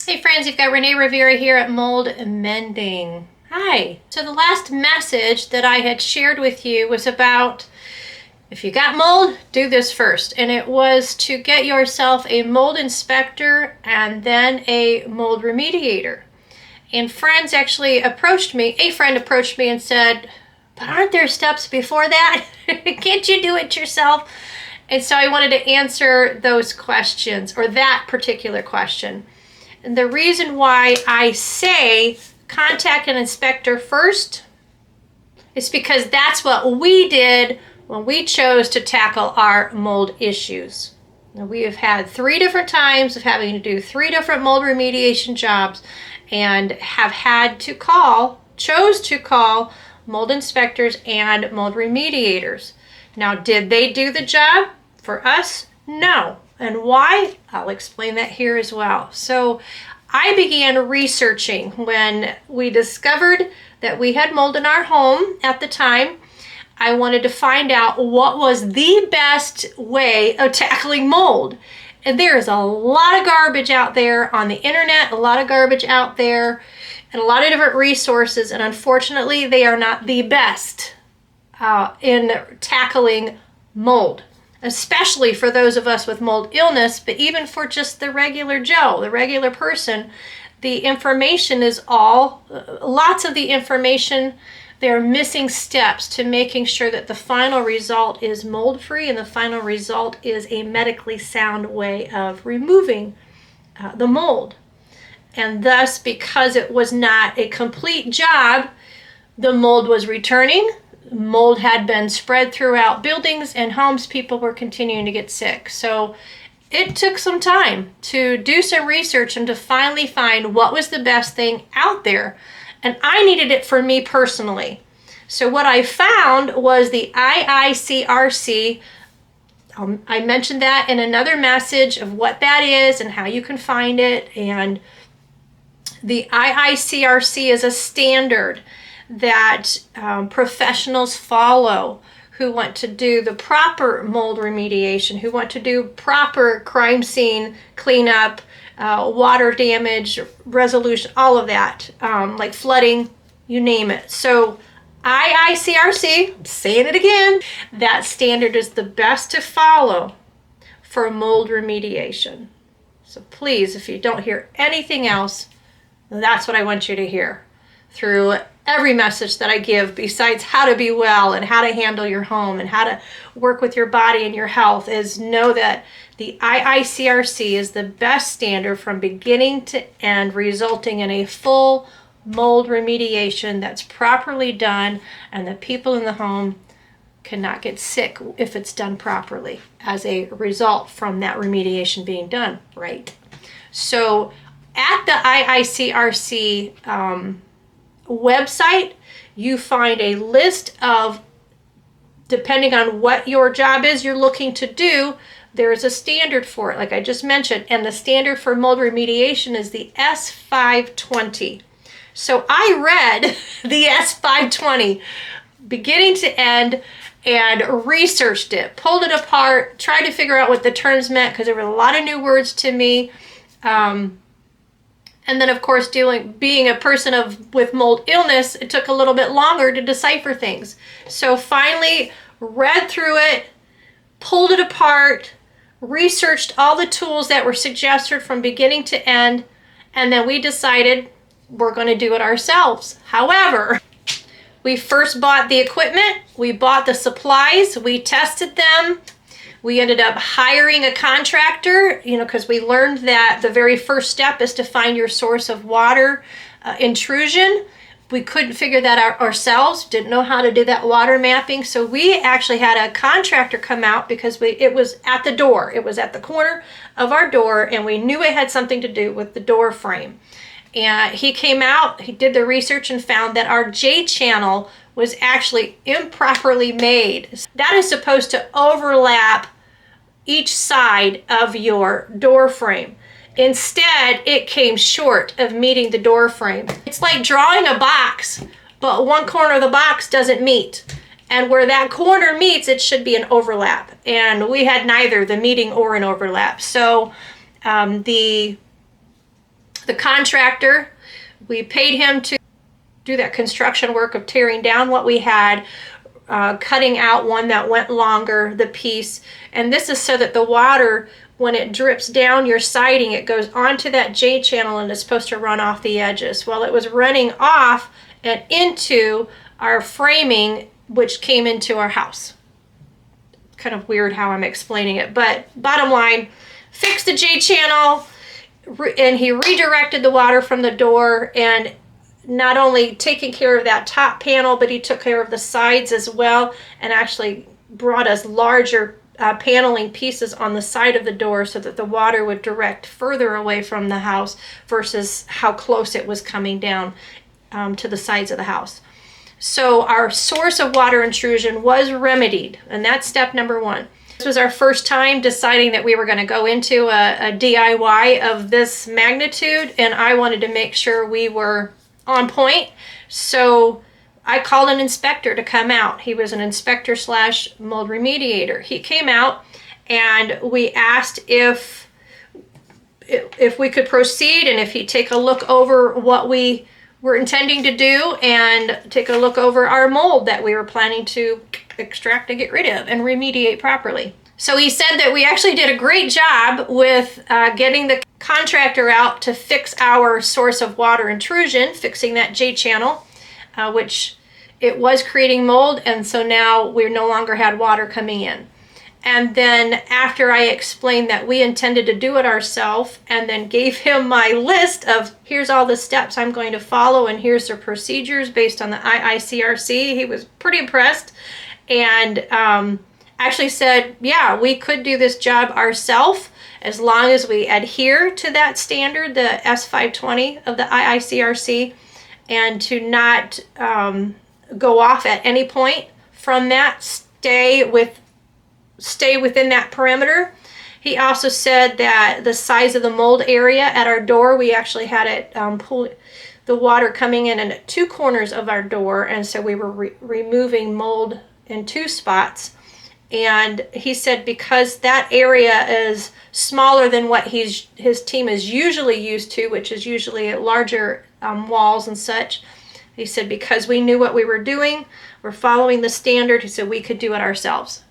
Hey friends, you've got Renee Rivera here at Mold Mending. Hi. So the last message that I had shared with you was about if you got mold, do this first. And it was to get yourself a mold inspector and then a mold remediator. And friends actually approached me, a friend approached me and said, but aren't there steps before that? Can't you do it yourself? And so I wanted to answer those questions, or that particular question. And the reason why I say contact an inspector first is because that's what we did when we chose to tackle our mold issues. Now, we have had 3 different times of having to do 3 different mold remediation jobs and have had to chose to call mold inspectors and mold remediators. Now, did they do the job for us? No. And why? I'll explain that here as well. So I began researching when we discovered that we had mold in our home at the time. I wanted to find out what was the best way of tackling mold. And there is a lot of garbage out there on the internet, a lot of garbage out there, and a lot of different resources. And unfortunately, they are not the best in tackling mold, especially for those of us with mold illness, but even for just the regular Joe, the regular person, the information is lots of the information. There are missing steps to making sure that the final result is mold-free and the final result is a medically sound way of removing the mold. And thus, because it was not a complete job, the mold was returning. Mold had been spread throughout buildings and homes. People were continuing to get sick. So it took some time to do some research and to finally find what was the best thing out there. And I needed it for me personally. So what I found was the IICRC. I mentioned that in another message of what that is and how you can find it. And the IICRC is a standard that professionals follow who want to do the proper mold remediation, who want to do proper crime scene cleanup, water damage resolution, all of that, like flooding, you name it. So IICRC, I'm saying it again, that standard is the best to follow for mold remediation. So please, if you don't hear anything else, that's what I want you to hear through every message that I give, besides how to be well and how to handle your home and how to work with your body and your health, is know that the IICRC is the best standard from beginning to end, resulting in a full mold remediation that's properly done, and the people in the home cannot get sick if it's done properly as a result from that remediation being done right. So at the IICRC website, you find a list of, depending on what your job is you're looking to do, there is a standard for it, like I just mentioned, and the standard for mold remediation is the S520. So I read the S520 beginning to end and researched it, pulled it apart, tried to figure out what the terms meant because there were a lot of new words to me. And then, of course, being a person with mold illness, it took a little bit longer to decipher things. So finally, read through it, pulled it apart, researched all the tools that were suggested from beginning to end, and then we decided we're going to do it ourselves. However, we first bought the equipment, we bought the supplies, we tested them. We ended up hiring a contractor, because we learned that the very first step is to find your source of water intrusion. We couldn't figure that out ourselves, didn't know how to do that water mapping. So we actually had a contractor come out because it was at the door. It was at the corner of our door, and we knew it had something to do with the door frame. And he came out, he did the research and found that our J channel was actually improperly made. That is supposed to overlap each side of your door frame. Instead, it came short of meeting the door frame. It's like drawing a box, but one corner of the box doesn't meet. And where that corner meets, it should be an overlap. And we had neither the meeting or an overlap. So the The contractor, we paid him to do that construction work of tearing down what we had, cutting out one that went longer, the piece. And this is so that the water, when it drips down your siding, it goes onto that J channel and it's supposed to run off the edges. Well, it was running off and into our framing, which came into our house. Kind of weird how I'm explaining it, but bottom line, fixed the J channel, and he redirected the water from the door, and not only taking care of that top panel, but he took care of the sides as well, and actually brought us larger paneling pieces on the side of the door so that the water would direct further away from the house versus how close it was coming down to the sides of the house. So our source of water intrusion was remedied, and that's step number one. This was our first time deciding that we were going to go into a DIY of this magnitude, and I wanted to make sure we were on point. So I called an inspector to come out. He was an inspector slash mold remediator. He came out, and we asked if we could proceed and if he'd take a look over what we were intending to do and take a look over our mold that we were planning to extract and get rid of and remediate properly. So he said that we actually did a great job with getting the contractor out to fix our source of water intrusion, fixing that J channel, which it was creating mold, and so now we no longer had water coming in. And then after I explained that we intended to do it ourselves, and then gave him my list of here's all the steps I'm going to follow and here's the procedures based on the IICRC, he was pretty impressed, and actually said, yeah, we could do this job ourselves as long as we adhere to that standard, the S520 of the IICRC, and to not go off at any point from that, stay within that perimeter. He also said that the size of the mold area at our door, we actually had it pull the water coming in at two corners of our door, and so we were removing mold in two spots. And he said because that area is smaller than what his team is usually used to, which is usually at larger walls and such, he said because we knew what we were doing, we're following the standard, he said we could do it ourselves.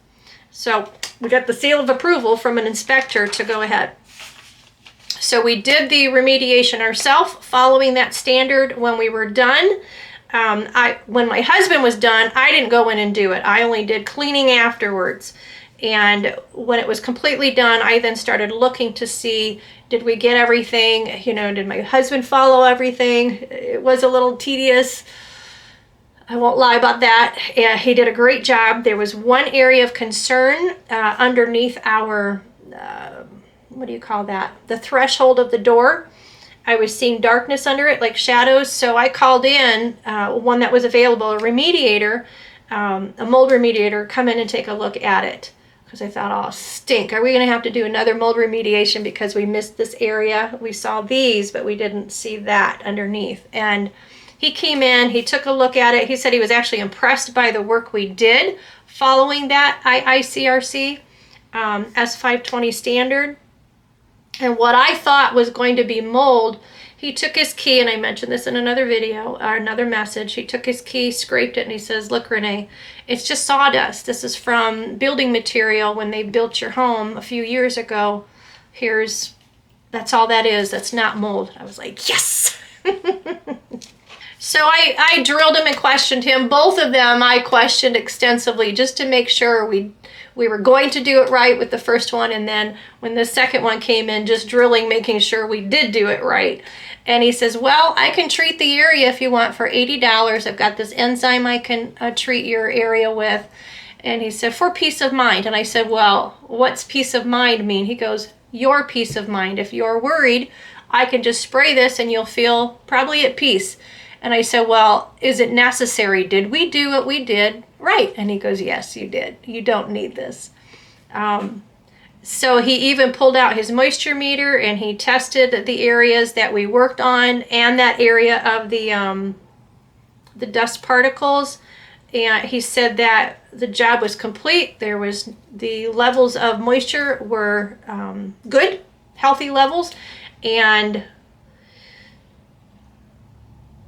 So we got the seal of approval from an inspector to go ahead. So we did the remediation ourselves, following that standard. When we were done, when my husband was done, I didn't go in and do it. I only did cleaning afterwards. And when it was completely done, I then started looking to see, did we get everything? Did my husband follow everything? It was a little tedious. I won't lie about that. Yeah, he did a great job. There was one area of concern underneath our, what do you call that? The threshold of the door. I was seeing darkness under it, like shadows. So I called in one that was available, a remediator, a mold remediator, come in and take a look at it. Because I thought, oh, stink. Are we going to have to do another mold remediation because we missed this area? We saw these, but we didn't see that underneath. And he came in, he took a look at it. He said he was actually impressed by the work we did following that IICRC S520 standard. And what I thought was going to be mold, he took his key, and I mentioned this in another video, or another message. He took his key, scraped it, and he says, look, Renee, it's just sawdust. This is from building material when they built your home a few years ago. That's all that is. That's not mold. I was like, yes! So I drilled him and questioned him. Both of them I questioned extensively just to make sure we were going to do it right with the first one, and then when the second one came in, just drilling, making sure we did do it right. And he says, well, I can treat the area if you want for $80. I've got this enzyme I can treat your area with. And he said, for peace of mind. And I said, well, what's peace of mind mean? He goes, your peace of mind. If you're worried, I can just spray this and you'll feel probably at peace. And I said, well, is it necessary? Did we do what we did right? And he goes, yes, you did. You don't need this. So he even pulled out his moisture meter and he tested the areas that we worked on and that area of the dust particles. And he said that the job was complete. The levels of moisture were good, healthy levels. And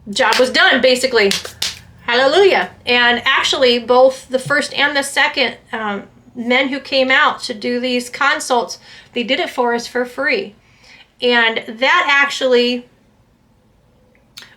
job was done, basically. Hallelujah. And actually, both the first and the second men who came out to do these consults, they did it for us for free. And that actually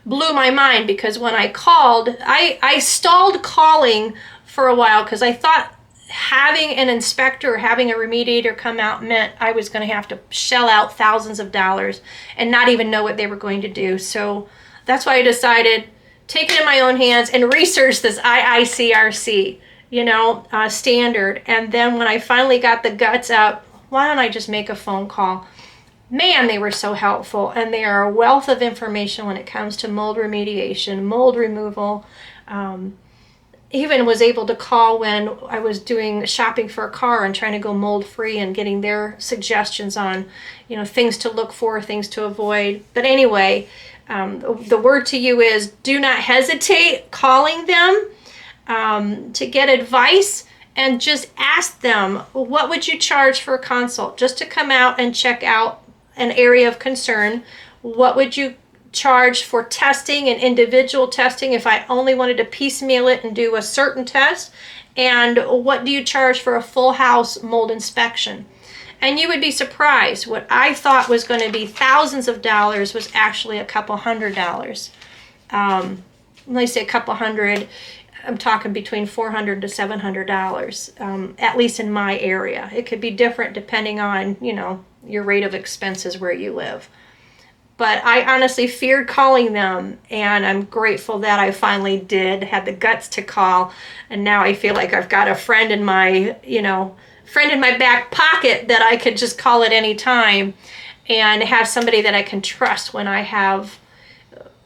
blew my mind, because when I called, I stalled calling for a while because I thought having an inspector or having a remediator come out meant I was going to have to shell out thousands of dollars and not even know what they were going to do. So that's why I decided, take it in my own hands and research this IICRC, standard. And then when I finally got the guts up, why don't I just make a phone call? Man, they were so helpful, and they are a wealth of information when it comes to mold remediation, mold removal. Even was able to call when I was doing shopping for a car and trying to go mold free, and getting their suggestions on, things to look for, things to avoid. But anyway, the word to you is, do not hesitate calling them to get advice, and just ask them, what would you charge for a consult? Just to come out and check out an area of concern. What would you charge for testing and individual testing if I only wanted to piecemeal it and do a certain test? And what do you charge for a full house mold inspection? And you would be surprised. What I thought was going to be thousands of dollars was actually a couple $100. When I say a couple hundred, I'm talking between $400 to $700, at least in my area. It could be different depending on, your rate of expenses where you live. But I honestly feared calling them, and I'm grateful that I finally did, had the guts to call. And now I feel like I've got a friend in my, back pocket that I could just call at any time, and have somebody that I can trust when I have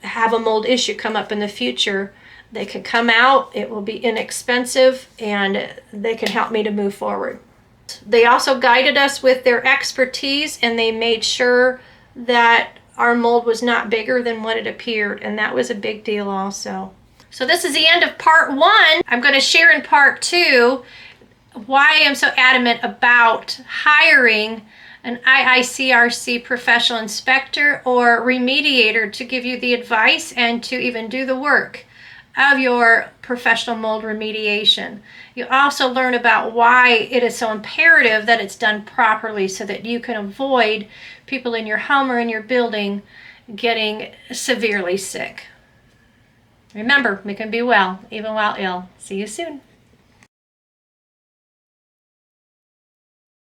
a mold issue come up in the future. They can come out, it will be inexpensive, and they can help me to move forward. They also guided us with their expertise, and they made sure that our mold was not bigger than what it appeared, and that was a big deal also. So this is the end of part 1. I'm going to share in part 2 why I am so adamant about hiring an IICRC professional inspector or remediator to give you the advice and to even do the work of your professional mold remediation. You also learn about why it is so imperative that it's done properly, so that you can avoid people in your home or in your building getting severely sick. Remember, we can be well even while ill. See you soon.